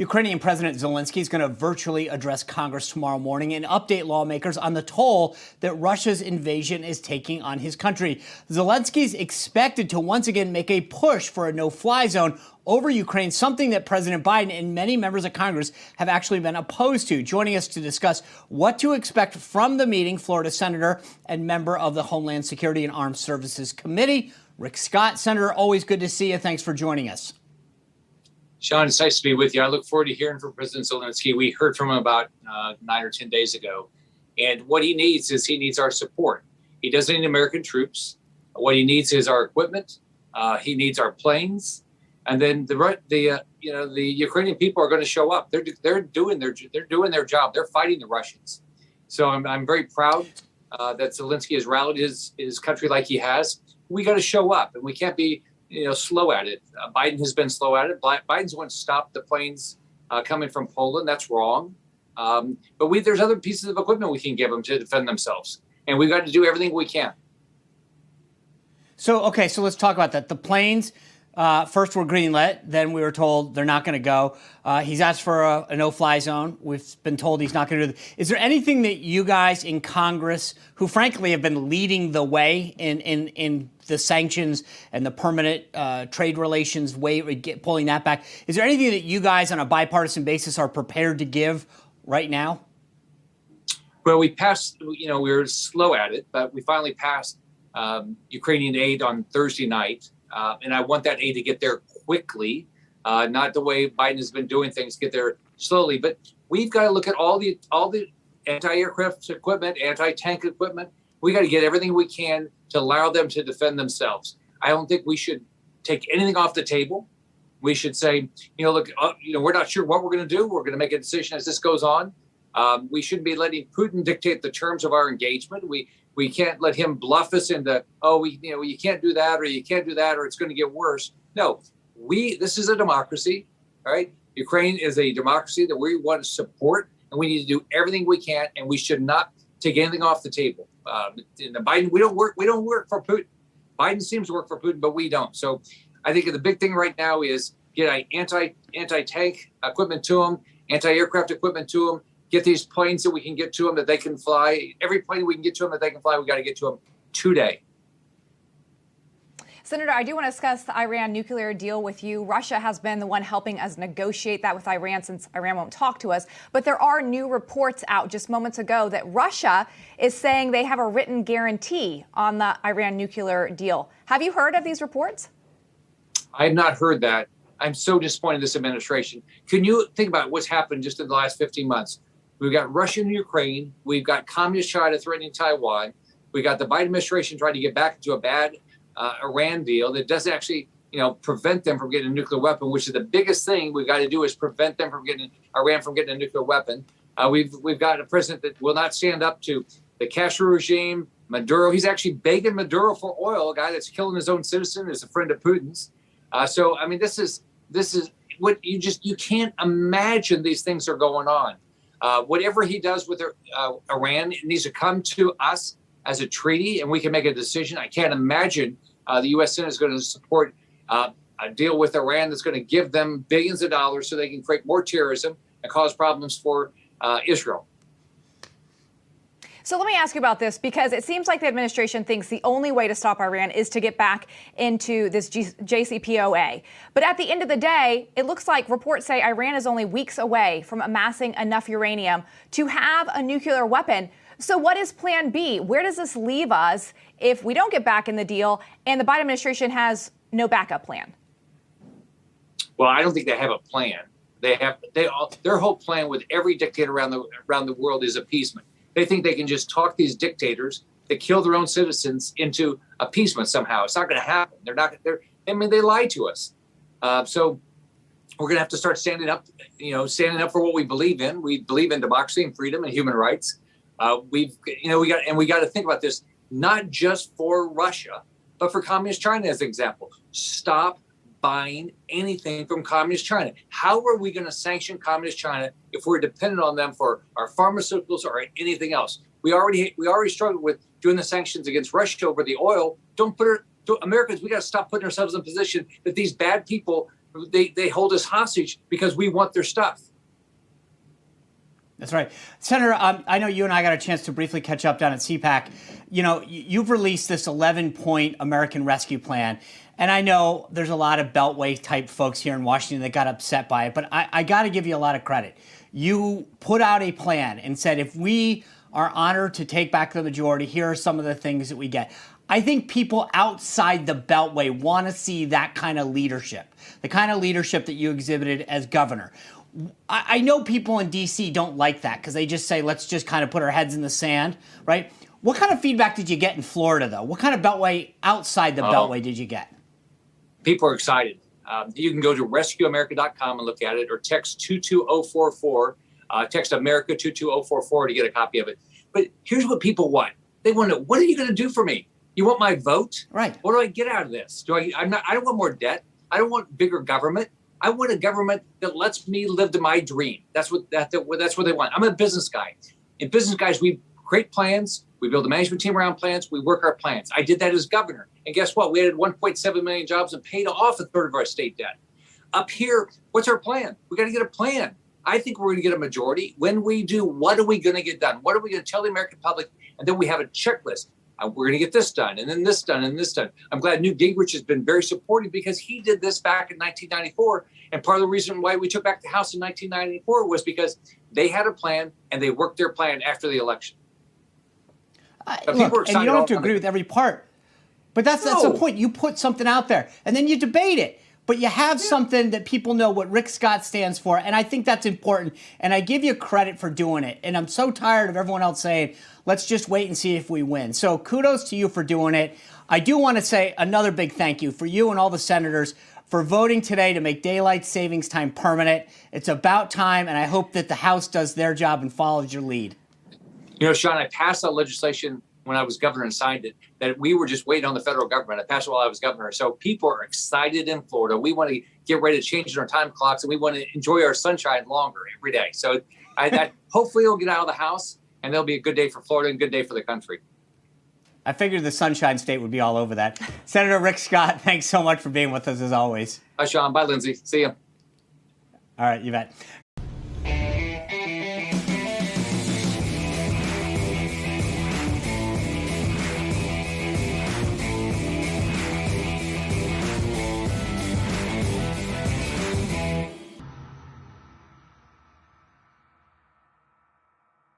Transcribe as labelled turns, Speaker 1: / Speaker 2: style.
Speaker 1: Ukrainian President Zelensky is going to virtually address Congress tomorrow morning and update lawmakers on the toll that Russia's invasion is taking on his country. Zelensky is expected to once again make a push for a no-fly zone over Ukraine, something that President Biden and many members of Congress have actually been opposed to. Joining us to discuss what to expect from the meeting, Florida Senator and member of the Homeland Security and Armed Services Committee, Rick Scott. Senator, always good to see you. Thanks for joining us.
Speaker 2: Sean, it's nice to be with you. I look forward to hearing from President Zelensky. We heard from him about 9 or 10 days ago. And what he needs is he needs our support. He doesn't need American troops. What he needs is our equipment. He needs our planes. And then the Ukrainian people are going to show up. They're doing their job. They're fighting the Russians. So I'm very proud that Zelensky has rallied his country like he has. We got to show up, and we can't be slow at it. Biden has been slow at it. Biden's one stopped the planes coming from Poland. That's wrong. But there's other pieces of equipment we can give them to defend themselves. And we've got to do everything we can.
Speaker 1: So let's talk about that. The planes, first were greenlit, then we were told they're not going to go. He's asked for a no-fly zone. We've been told he's not going to do that. Is there anything that you guys in Congress, who frankly have been leading the way in the sanctions and the permanent trade relations way, pulling that back, is there anything that you guys on a bipartisan basis are prepared to give right now?
Speaker 2: Well, we passed, we were slow at it, but we finally passed Ukrainian aid on Thursday night. And I want that aid to get there quickly, not the way Biden has been doing things, get there slowly. But we've got to look at all the anti-aircraft equipment, anti-tank equipment. We got to get everything we can to allow them to defend themselves. I don't think we should take anything off the table. We should say, look, we're not sure what we're going to do. We're going to make a decision as this goes on. We shouldn't be letting Putin dictate the terms of our engagement. We can't let him bluff us into, you can't do that, or you can't do that, or it's going to get worse. No, this is a democracy, all right? Ukraine is a democracy that we want to support, and we need to do everything we can, and we should not take anything off the table. Biden, we don't work for Putin. Biden seems to work for Putin, but we don't. So I think the big thing right now is get anti-tank equipment to them, anti-aircraft equipment to them. Get these planes that we can get to them that they can fly. Every plane we can get to them that they can fly, we got to get to them today.
Speaker 3: Senator, I do want to discuss the Iran nuclear deal with you. Russia has been the one helping us negotiate that with Iran since Iran won't talk to us. But there are new reports out just moments ago that Russia is saying they have a written guarantee on the Iran nuclear deal. Have you heard of these reports?
Speaker 2: I have not heard that. I'm so disappointed in this administration. Can you think about what's happened just in the last 15 months? We've got Russia and Ukraine. We've got communist China threatening Taiwan. We got the Biden administration trying to get back into a bad Iran deal that doesn't actually, prevent them from getting a nuclear weapon, which is the biggest thing we've got to do is prevent them from getting Iran from getting a nuclear weapon. We've got a president that will not stand up to the Castro regime, Maduro. He's actually begging Maduro for oil, a guy that's killing his own citizen, is a friend of Putin's. This is what you can't imagine these things are going on. Whatever he does with Iran, it needs to come to us as a treaty, and we can make a decision. I can't imagine the U.S. Senate is going to support a deal with Iran that's going to give them billions of dollars so they can create more terrorism and cause problems for Israel.
Speaker 3: So let me ask you about this, because it seems like the administration thinks the only way to stop Iran is to get back into this JCPOA. But at the end of the day, it looks like reports say Iran is only weeks away from amassing enough uranium to have a nuclear weapon. So what is plan B? Where does this leave us if we don't get back in the deal and the Biden administration has no backup plan?
Speaker 2: Well, I don't think they have a plan. Their whole plan with every dictator around the world is appeasement. They think they can just talk these dictators that kill their own citizens into appeasement somehow. It's not going to happen. They lied to us. So we're going to have to start standing up for what we believe in. We believe in democracy and freedom and human rights. We got to think about this, not just for Russia, but for communist China as an example. Stop buying anything from communist China. How are we going to sanction communist China if we're dependent on them for our pharmaceuticals or anything else? We already struggled with doing the sanctions against Russia over the oil. Americans, we got to stop putting ourselves in a position that these bad people they hold us hostage because we want their stuff.
Speaker 1: That's right. Senator, I know you and I got a chance to briefly catch up down at CPAC. You know, you've released this 11-point American Rescue Plan. And I know there's a lot of Beltway type folks here in Washington that got upset by it. But I got to give you a lot of credit. You put out a plan and said, if we are honored to take back the majority, here are some of the things that we get. I think people outside the Beltway want to see that kind of leadership, the kind of leadership that you exhibited as governor. I know people in D.C. don't like that because they just say, let's just kind of put our heads in the sand, right? What kind of feedback did you get in Florida, though? What kind of Beltway outside the Beltway did you get?
Speaker 2: People are excited. You can go to rescueamerica.com and look at it, or text 22044. Text America 22044 to get a copy of it. But here's what people want. They want to know, what are you going to do for me? You want my vote?
Speaker 1: Right.
Speaker 2: What do I get out of this? I don't want more debt. I don't want bigger government. I want a government that lets me live to my dream. That's what they want. I'm a business guy. In business guys, we create plans. We build a management team around plans. We work our plans. I did that as governor. And guess what? We added 1.7 million jobs and paid off a third of our state debt. Up here, what's our plan? We got to get a plan. I think we're going to get a majority. When we do, what are we going to get done? What are we going to tell the American public? And then we have a checklist. We're going to get this done, and then this done, and this done. I'm glad Newt Gingrich has been very supportive because he did this back in 1994. And part of the reason why we took back the House in 1994 was because they had a plan and they worked their plan after the election.
Speaker 1: Look, and you don't have to agree with every part, but that's the point. You put something out there, and then you debate it. But you have something that people know what Rick Scott stands for, and I think that's important. And I give you credit for doing it. And I'm so tired of everyone else saying, let's just wait and see if we win. So kudos to you for doing it. I do want to say another big thank you for you and all the senators for voting today to make daylight savings time permanent. It's about time, and I hope that the House does their job and follows your lead.
Speaker 2: You know, Sean, I passed that legislation when I was governor and signed it, that we were just waiting on the federal government. I passed it while I was governor. So people are excited in Florida. We want to get ready to change our time clocks, and we want to enjoy our sunshine longer every day. So hopefully it'll get out of the House, and there'll be a good day for Florida and a good day for the country.
Speaker 1: I figured the Sunshine State would be all over that. Senator Rick Scott, thanks so much for being with us as always.
Speaker 2: Bye, Sean. Bye, Lindsay. See you.
Speaker 1: All right, you bet.